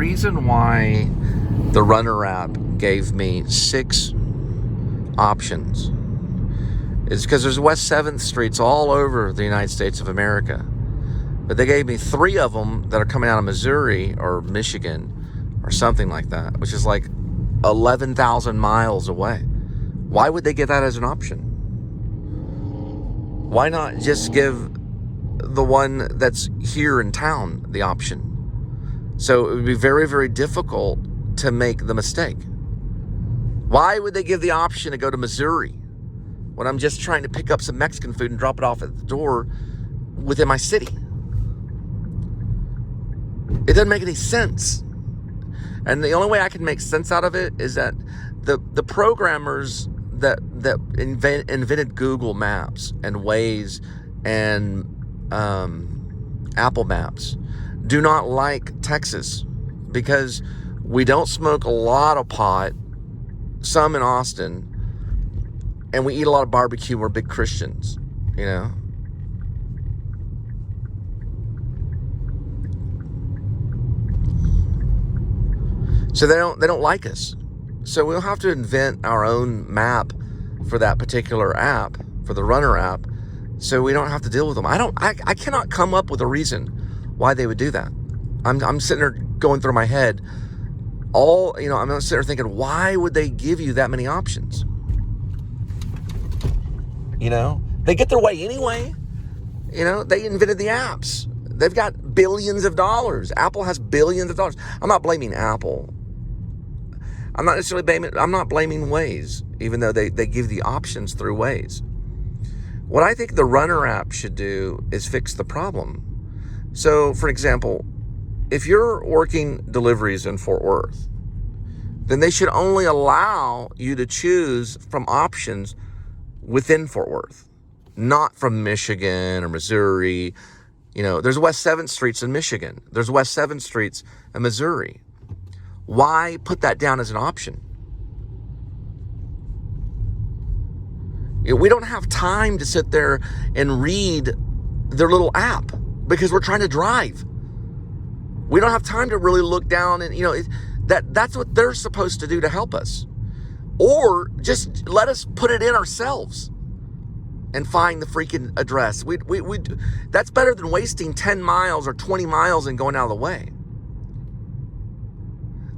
reason why the Runner app gave me 6 options is because there's West 7th Streets all over the United States of America. But they gave me 3 of them that are coming out of Missouri or Michigan or something like that, which is like 11,000 miles away. Why would they give that as an option? Why not just give the one that's here in town the option? So it would be very, very difficult to make the mistake. Why would they give the option to go to Missouri when I'm just trying to pick up some Mexican food and drop it off at the door within my city? It doesn't make any sense. And the only way I can make sense out of it is that the programmers that invented Google Maps and Waze and Apple Maps do not like Texas because we don't smoke a lot of pot, some in Austin, and we eat a lot of barbecue. We're big Christians, you know. So they don't like us. So we'll have to invent our own map for that particular app, for the Runner app, so we don't have to deal with them. I cannot come up with a reason why they would do that. I'm sitting there going through my head I'm sitting there thinking, why would they give you that many options? You know, they get their way anyway. You know, they invented the apps. They've got billions of dollars. Apple has billions of dollars. I'm not blaming Apple. I'm not blaming Waze, even though they give the options through Waze. What I think the Runner app should do is fix the problem. So, for example, if you're working deliveries in Fort Worth, then they should only allow you to choose from options within Fort Worth, not from Michigan or Missouri. You know, there's West 7th Streets in Michigan. There's West 7th Streets in Missouri. Why put that down as an option? We don't have time to sit there and read their little app because we're trying to drive. We don't have time to really look down and, that's what they're supposed to do to help us. Or just let us put it in ourselves and find the freaking address. That's better than wasting 10 miles or 20 miles and going out of the way.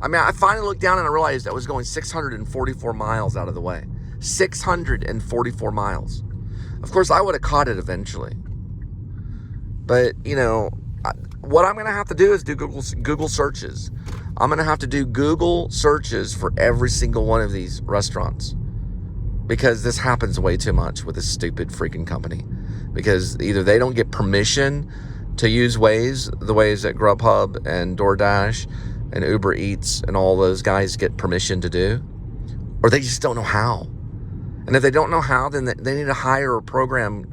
I mean, I finally looked down and I realized I was going 644 miles out of the way. 644 miles. Of course, I would have caught it eventually. But, what I'm going to have to do is do Google searches. I'm going to have to do Google searches for every single one of these restaurants. Because this happens way too much with this stupid freaking company. Because either they don't get permission to use Waze, the ways that Grubhub and DoorDash and Uber Eats and all those guys get permission to do, or they just don't know how. And if they don't know how, then they need to hire a program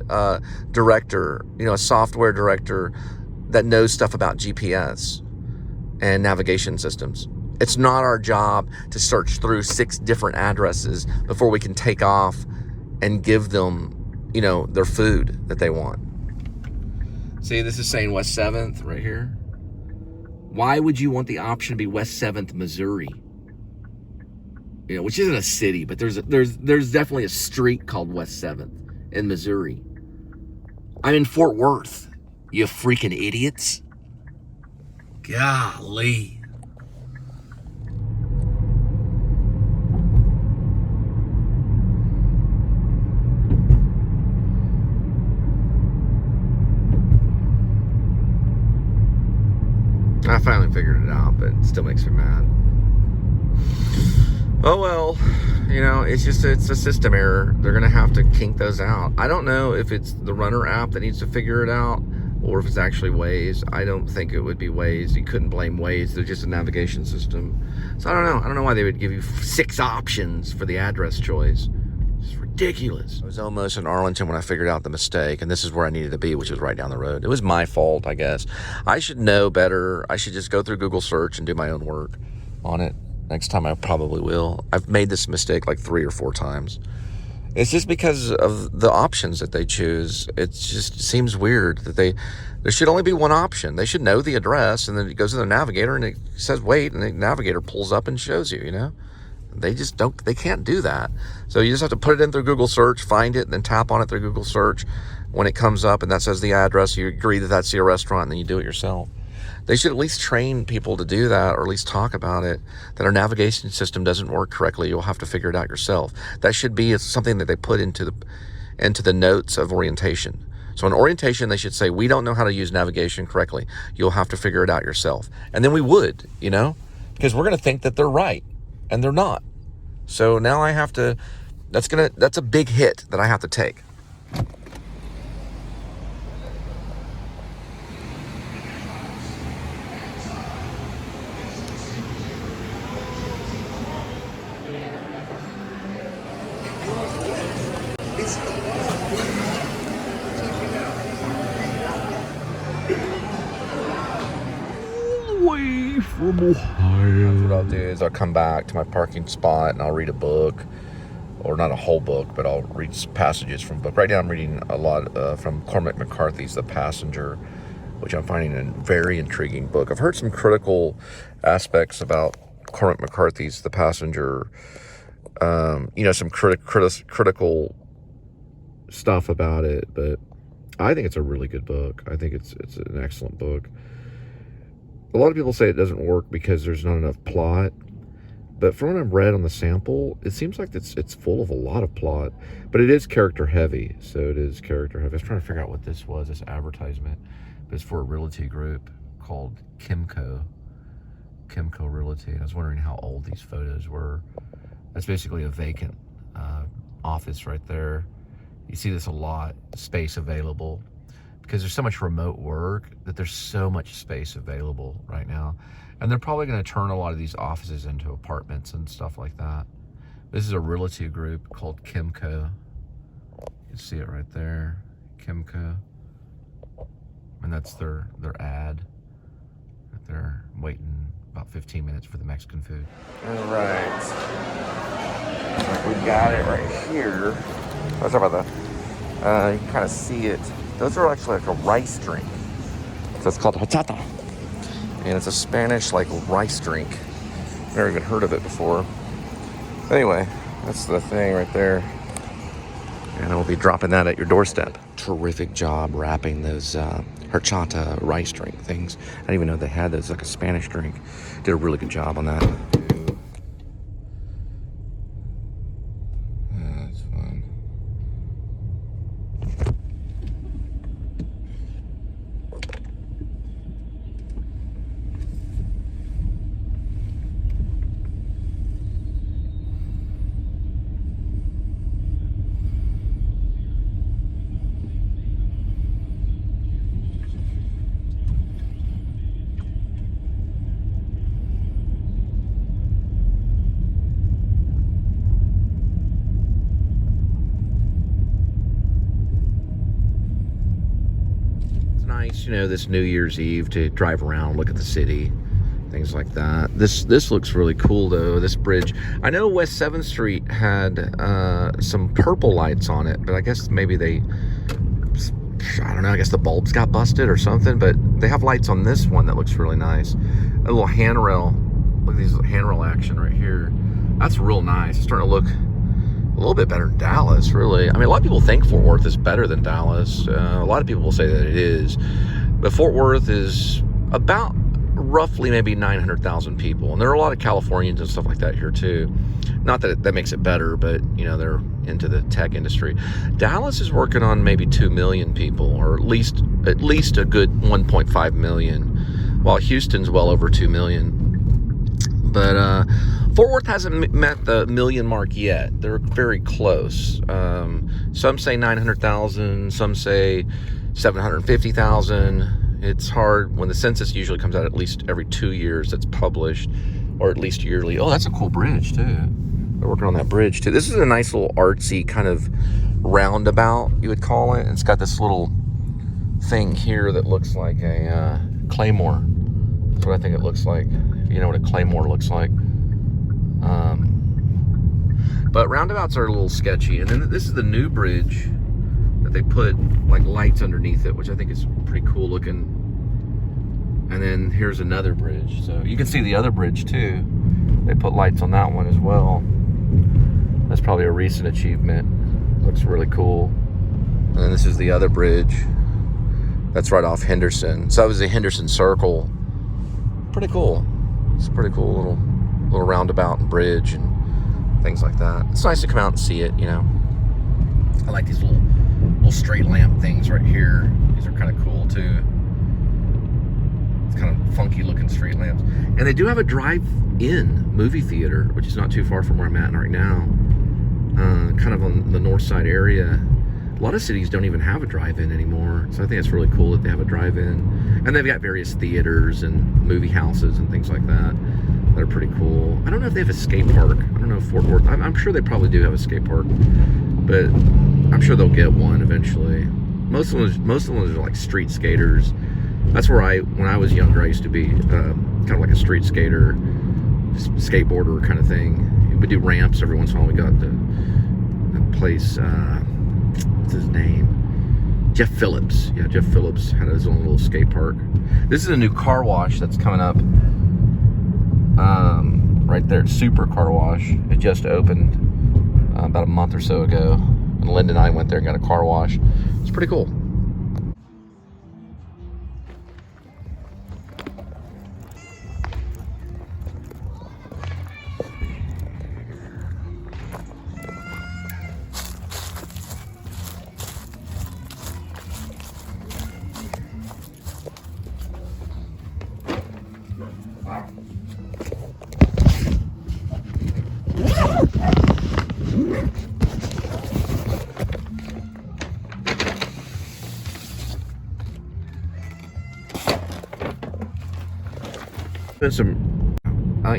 director, a software director that knows stuff about GPS and navigation systems. It's not our job to search through 6 different addresses before we can take off and give them, their food that they want. See, this is saying West 7th right here. Why would you want the option to be West 7th, Missouri? Which isn't a city, but there's definitely a street called West 7th in Missouri. I'm in Fort Worth, you freaking idiots. Golly. I finally figured it out, but it still makes me mad. Oh well, it's a system error. They're gonna have to kink those out. I don't know if it's the Runner app that needs to figure it out or if it's actually Waze. I don't think it would be Waze. You couldn't blame Waze. They're just a navigation system. So I don't know. I don't know why they would give you 6 options for the address choice. It's ridiculous. I was almost in Arlington when I figured out the mistake, and this is where I needed to be, which was right down the road. It was my fault, I guess. I should know better. I should just go through Google search and do my own work on it. Next time I probably will. I've made this mistake like 3 or 4 times. It's just because of the options that they choose. It just seems weird that there should only be one option. They should know the address, and then it goes to the navigator, and it says wait, and the navigator pulls up and shows you, you know? They just don't, they can't do that. So you just have to put it in through Google search, find it, and then tap on it through Google search. When it comes up and that says the address, you agree that that's your restaurant, and then you do it yourself. They should at least train people to do that, or at least talk about it, that our navigation system doesn't work correctly. You'll have to figure it out yourself. That should be something that they put into the notes of orientation. So in orientation, they should say, we don't know how to use navigation correctly. You'll have to figure it out yourself. And then we would, you know, because we're going to think that they're right, and they're not. So now I have to, that's a big hit that I have to take. Away from Ohio. What I'll do is I'll come back to my parking spot and I'll read a book, or not a whole book, but I'll read passages from a book. Right now I'm reading a lot from Cormac McCarthy's The Passenger, which I'm finding a very intriguing book. I've heard some critical aspects about Cormac McCarthy's The Passenger, some critical stuff about it, but I think it's a really good book. I think it's an excellent book. A lot of people say it doesn't work because there's not enough plot, but from what I've read on the sample, it seems like it's full of a lot of plot, but it is character heavy. So it is character heavy. I was trying to figure out what this was, this advertisement, but it's for a realty group called Kimco Realty. And I was wondering how old these photos were. That's basically a vacant office right there. You see this a lot, space available, because there's so much remote work that there's so much space available right now. And they're probably going to turn a lot of these offices into apartments and stuff like that. This is a realty group called Kimco. You can see it right there, Kimco. And that's their ad. Right there, waiting about 15 minutes for the Mexican food. All right. We got it right here. Let's talk about that. You can kind of see it. Those are actually like a rice drink. So it's called horchata. And it's a Spanish like rice drink. Never even heard of it before. Anyway, that's the thing right there. And we'll be dropping that at your doorstep. Terrific job wrapping those horchata rice drink things. I didn't even know they had those, like a Spanish drink. Did a really good job on that. This New Year's Eve to drive around, look at the city, things like that. This looks really cool though, this bridge. I know West 7th Street had some purple lights on it, but I guess maybe I don't know, I guess the bulbs got busted or something, but they have lights on this one that looks really nice. A little handrail. Look at these handrail action right here. That's real nice. It's starting to look a little bit better than Dallas, really. I mean, a lot of people think Fort Worth is better than Dallas. A lot of people will say that it is. But Fort Worth is about roughly maybe 900,000 people. And there are a lot of Californians and stuff like that here too. Not that that makes it better, but they're into the tech industry. Dallas is working on maybe 2 million people, or at least a good 1.5 million, while Houston's well over 2 million. But Fort Worth hasn't met the million mark yet. They're very close. Some say 900,000, some say 750,000. It's hard when the census usually comes out at least every 2 years. That's published, or at least yearly. Oh, that's a cool bridge too. They're working on that bridge too. This is a nice little artsy kind of roundabout, you would call it. It's got this little thing here that looks like a claymore. That's what I think it looks like. If you know what a claymore looks like. But roundabouts are a little sketchy. And then this is the new bridge that they put like lights underneath it, which I think is pretty cool looking. And then here's another bridge. So you can see the other bridge too. They put lights on that one as well. That's probably a recent achievement. Looks really cool. And then this is the other bridge. That's right off Henderson. So that was the Henderson Circle. Pretty cool. It's a pretty cool little roundabout and bridge and things like that. It's nice to come out and see it, you know. I like these little straight lamp things right here. These are kind of cool too. It's kind of funky looking street lamps. And they do have a drive-in movie theater, which is not too far from where I'm at right now. Kind of on the north side area. A lot of cities don't even have a drive-in anymore, so I think it's really cool that they have a drive-in. And they've got various theaters and movie houses and things like that. They're pretty cool. I don't know if they have a skate park. I don't know if Fort Worth. I'm sure they probably do have a skate park, but I'm sure they'll get one eventually. Most of them are like street skaters. That's where when I was younger, I used to be kind of like a street skater, skateboarder kind of thing. We do ramps every once in a while. We got the place. What's his name? Jeff Phillips. Yeah, Jeff Phillips had his own little skate park. This is a new car wash that's coming up. Right there, Super Car Wash. It just opened about a month or so ago. And Linda and I went there and got a car wash. It's pretty cool.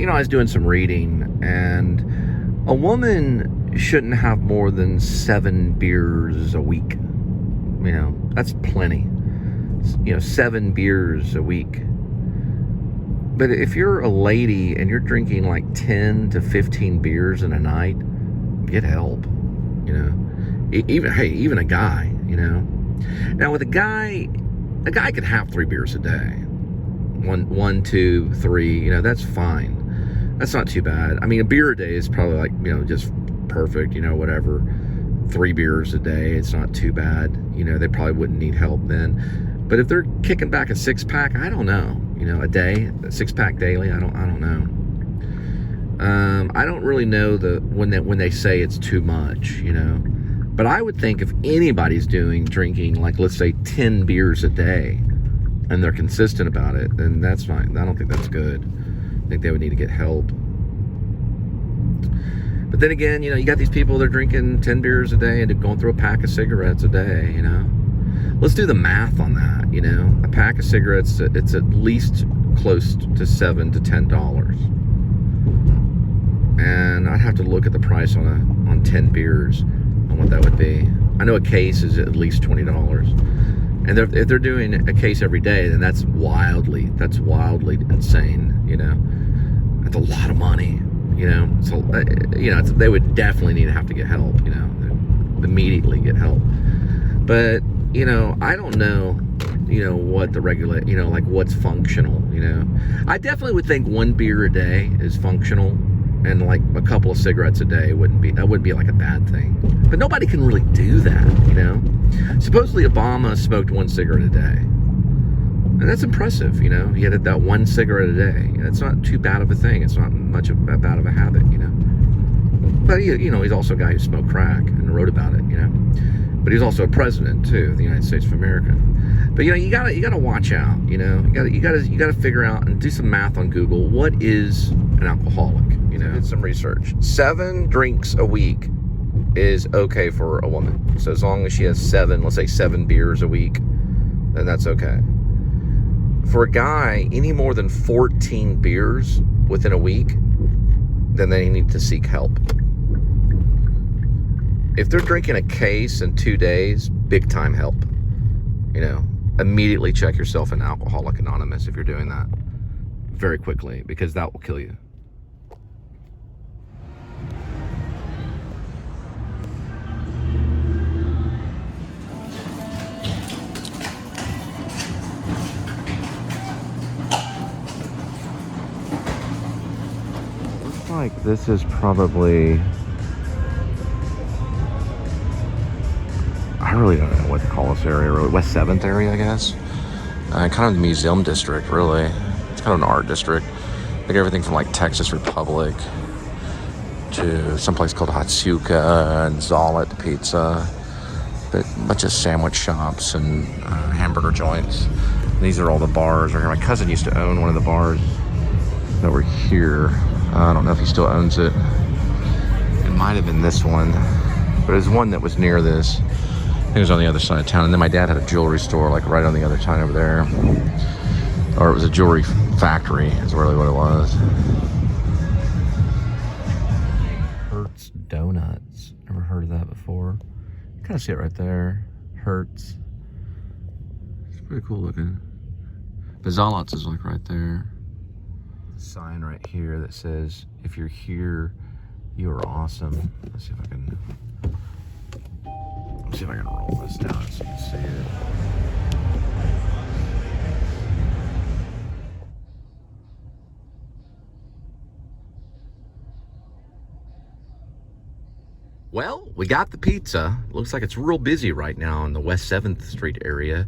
I was doing some reading, and a woman shouldn't have more than 7 beers a week. You know, that's plenty. 7 beers a week. But if you're a lady and you're drinking like 10 to 15 beers in a night, get help. Even a guy. Now with a guy could have 3 beers a day. 1, 2, 3, that's fine. That's not too bad. I mean, a beer a day is probably like, just perfect, whatever. 3 beers a day, it's not too bad. They probably wouldn't need help then. But if they're kicking back a 6-pack, I don't know. A day, a 6-pack daily, I don't know. I don't really know when they say it's too much, But I would think if anybody's drinking, like, let's say 10 beers a day, and they're consistent about it, then that's fine. I don't think that's good. I think they would need to get help. But then again, you got these people, they're drinking 10 beers a day and going through a pack of cigarettes a day, Let's do the math on that, A pack of cigarettes, it's at least close to $7 to $10. And I'd have to look at the price on 10 beers and what that would be. I know a case is at least $20. And if they're doing a case every day, then that's wildly insane, That's a lot of money, So, they would definitely need to have to get help, immediately get help. But, I don't know, what the regulate, like what's functional, I definitely would think 1 beer a day is functional, and like a couple of cigarettes a day wouldn't be like a bad thing. But nobody can really do that, Supposedly Obama smoked 1 cigarette a day. And that's impressive, He had that 1 cigarette a day. It's not too bad of a thing. It's not much bad of a habit, But, he's also a guy who smoked crack and wrote about it, But he's also a president, too, of the United States of America. But, you gotta watch out, You gotta figure out and do some math on Google. What is an alcoholic, Did some research. 7 drinks a week is okay for a woman. So as long as she has 7, let's say 7 beers a week, then that's okay. For a guy, any more than 14 beers within a week, then they need to seek help. If they're drinking a case in 2 days, big time help. Immediately check yourself in Alcoholics Anonymous if you're doing that very quickly, because that will kill you. like this is probably, I really don't know what to call this area, really. West 7th area, I guess. Kind of the museum district, really. It's kind of an art district. Like everything from like Texas Republic to someplace called Hatsuka and Zolot Pizza. But a bunch of sandwich shops and hamburger joints. These are all the bars right here. My cousin used to own one of the bars that were here. I don't know if he still owns it. It might have been this one, but it was one that was near this. It was on the other side of town. And then my dad had a jewelry store like right on the other side over there. Or it was a jewelry factory is really what it was. Hertz Donuts. Never heard of that before. You kind of see it right there. Hertz. It's pretty cool looking. But Zolot's is like right there. Sign right here that says, if you're here, you are awesome. Let's see if I can roll this down so you can see it. Well, we got the pizza. Looks like it's real busy right now in the West 7th Street area.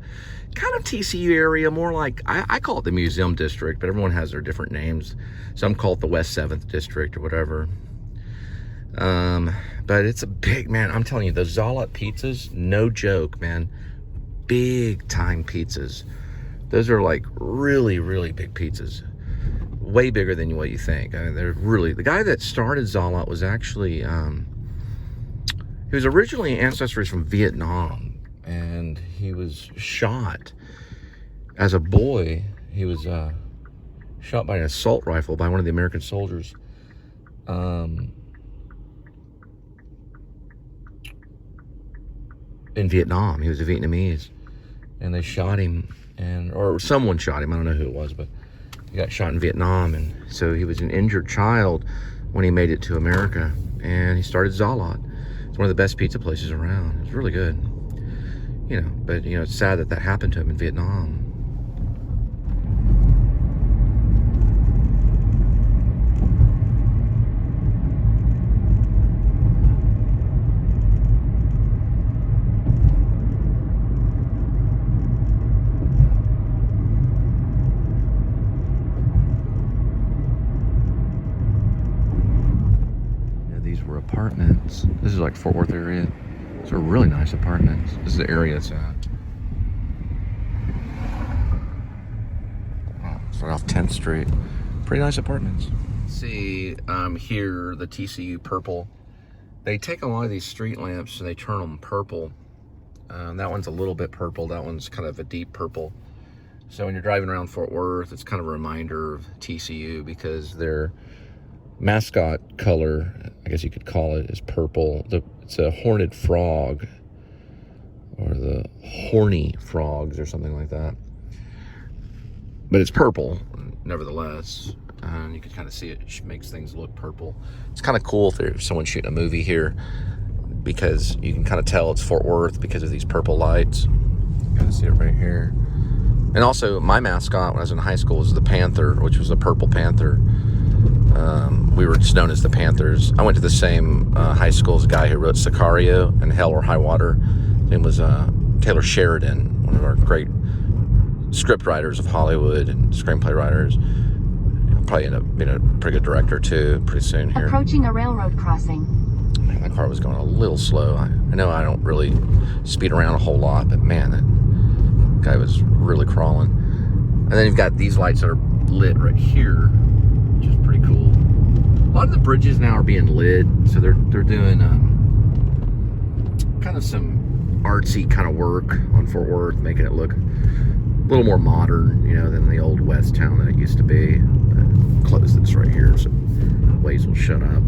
Kind of TCU area, more like, I call it the Museum District, but everyone has their different names. Some call it the West 7th District or whatever. But it's a big, man, I'm telling you, those Zolot pizzas, no joke, man. Big time pizzas. Those are like really, really big pizzas. Way bigger than what you think. I mean, they're really, the guy that started Zolot was actually, he was originally ancestors from Vietnam, and he was shot as a boy. He was shot by an assault rifle by one of the American soldiers. In Vietnam. He was a Vietnamese, and they shot him, or someone shot him. I don't know who it was, but he got shot in Vietnam, and so he was an injured child when he made it to America, and he started Zolot. It's one of the best pizza places around. It's really good, you know. But you know, it's sad that happened to him in Vietnam. Apartments. This is like Fort Worth area. These are really nice apartments. This is the area it's at. Start off 10th Street. Pretty nice apartments. See, here, the TCU purple. They take a lot of these street lamps and they turn them purple. That one's a little bit purple. That one's kind of a deep purple. So when you're driving around Fort Worth, it's kind of a reminder of TCU because they're mascot color, I guess you could call it, is purple. It's a horned frog, or the horny frogs or something like that. But it's purple, nevertheless. You can kind of see it makes things look purple. It's kind of cool if there's someone shooting a movie here, because you can kind of tell it's Fort Worth because of these purple lights. You kind of see it right here. And also, my mascot when I was in high school was the Panther, which was a purple panther. We were just known as the Panthers. I went to the same high school as a guy who wrote Sicario and Hell or High Water. His name was Taylor Sheridan, one of our great script writers of Hollywood and screenplay writers. He'll probably end up being a pretty good director too pretty soon here. Approaching a railroad crossing. Man, that car was going a little slow. I know I don't really speed around a whole lot, but man, that guy was really crawling. And then you've got these lights that are lit right here, which is pretty cool. A lot of the bridges now are being lit, so they're doing kind of some artsy kind of work on Fort Worth, making it look a little more modern, you know, than the old West town that it used to be. But close this right here so Waze will shut up.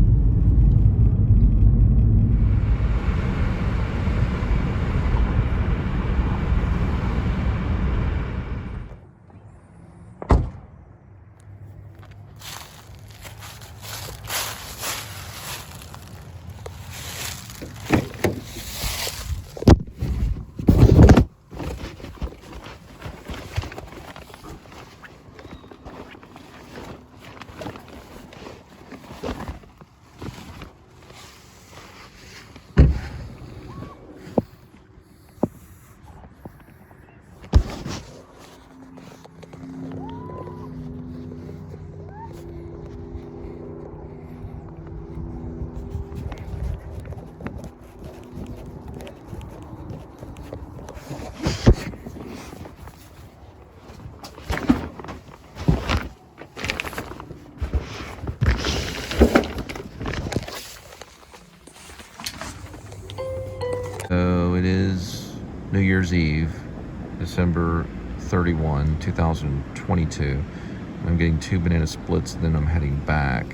New Year's Eve, December 31, 2022. I'm getting 2 banana splits, then I'm heading back.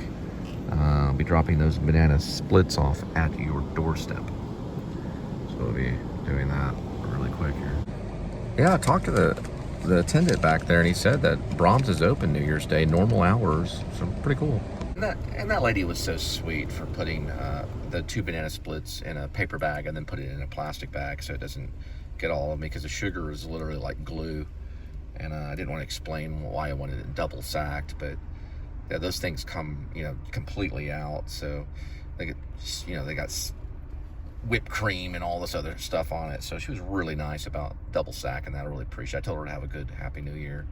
I'll be dropping those banana splits off at your doorstep. So we'll be doing that really quick here. Yeah, I talked to the attendant back there, and he said that Brahms is open New Year's Day, normal hours, so pretty cool. And that lady was so sweet for putting the 2 banana splits in a paper bag and then put it in a plastic bag so it doesn't get all of me, because the sugar is literally like glue. And I didn't want to explain why I wanted it double sacked, but yeah, those things come, completely out. So they get, they got whipped cream and all this other stuff on it. So she was really nice about double sacking that. I really appreciate it. I told her to have a good, happy new year.